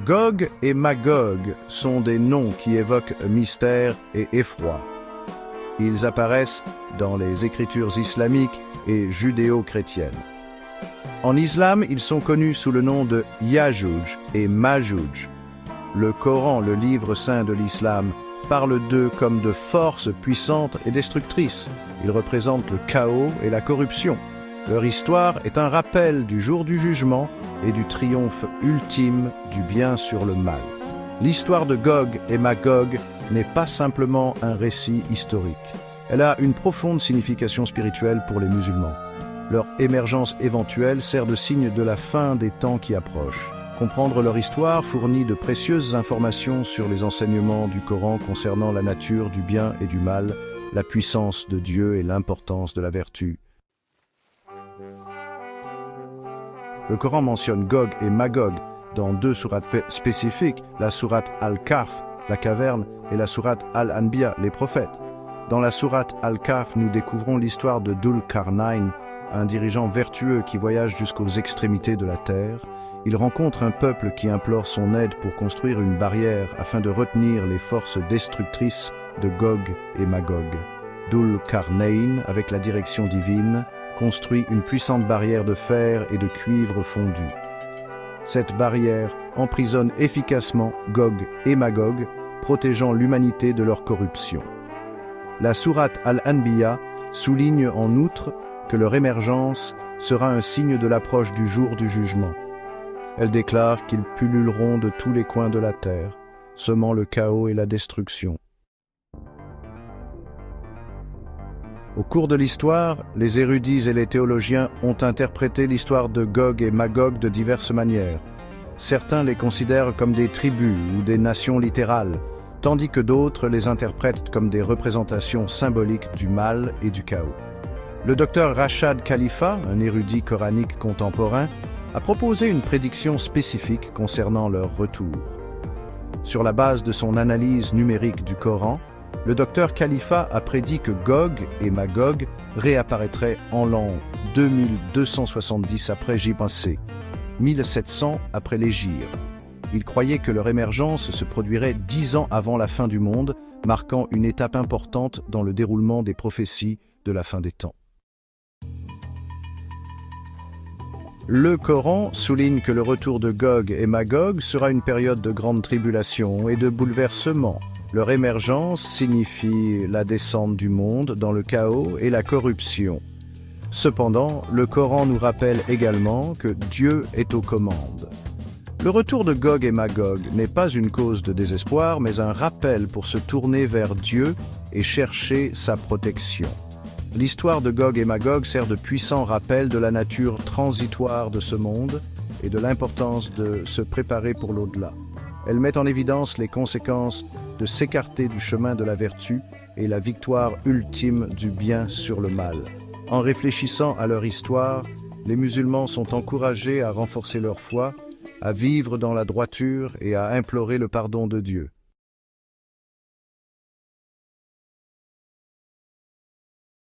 Gog et Magog sont des noms qui évoquent mystère et effroi. Ils apparaissent dans les écritures islamiques et judéo-chrétiennes. En islam, ils sont connus sous le nom de Ya'juj et Ma'juj. Le Coran, le livre saint de l'islam, parle d'eux comme de forces puissantes et destructrices. Ils représentent le chaos et la corruption. Leur histoire est un rappel du jour du jugement et du triomphe ultime du bien sur le mal. L'histoire de Gog et Magog n'est pas simplement un récit historique. Elle a une profonde signification spirituelle pour les musulmans. Leur émergence éventuelle sert de signe de la fin des temps qui approchent. Comprendre leur histoire fournit de précieuses informations sur les enseignements du Coran concernant la nature du bien et du mal, la puissance de Dieu et l'importance de la vertu. Le Coran mentionne Gog et Magog dans deux sourates spécifiques, la sourate Al-Kahf, la caverne, et la sourate Al-Anbiya, les prophètes. Dans la sourate Al-Kahf, nous découvrons l'histoire de Dhul Qarnayn, un dirigeant vertueux qui voyage jusqu'aux extrémités de la terre. Il rencontre un peuple qui implore son aide pour construire une barrière afin de retenir les forces destructrices de Gog et Magog. Dhul Qarnayn, avec la direction divine, construit une puissante barrière de fer et de cuivre fondu. Cette barrière emprisonne efficacement Gog et Magog, protégeant l'humanité de leur corruption. La sourate Al-Anbiya souligne en outre que leur émergence sera un signe de l'approche du jour du jugement. Elle déclare qu'ils pulluleront de tous les coins de la terre, semant le chaos et la destruction. Au cours de l'histoire, les érudits et les théologiens ont interprété l'histoire de Gog et Magog de diverses manières. Certains les considèrent comme des tribus ou des nations littérales, tandis que d'autres les interprètent comme des représentations symboliques du mal et du chaos. Le docteur Rachad Khalifa, un érudit coranique contemporain, a proposé une prédiction spécifique concernant leur retour. Sur la base de son analyse numérique du Coran, le docteur Khalifa a prédit que Gog et Magog réapparaîtraient en l'an 2270 après J.C., 1700 après l'Hégire. Il croyait que leur émergence se produirait 10 ans avant la fin du monde, marquant une étape importante dans le déroulement des prophéties de la fin des temps. Le Coran souligne que le retour de Gog et Magog sera une période de grande tribulation et de bouleversement. Leur émergence signifie la descente du monde dans le chaos et la corruption. Cependant, le Coran nous rappelle également que Dieu est aux commandes. Le retour de Gog et Magog n'est pas une cause de désespoir, mais un rappel pour se tourner vers Dieu et chercher sa protection. L'histoire de Gog et Magog sert de puissant rappel de la nature transitoire de ce monde et de l'importance de se préparer pour l'au-delà. Elle met en évidence les conséquences de s'écarter du chemin de la vertu et la victoire ultime du bien sur le mal. En réfléchissant à leur histoire, les musulmans sont encouragés à renforcer leur foi, à vivre dans la droiture et à implorer le pardon de Dieu.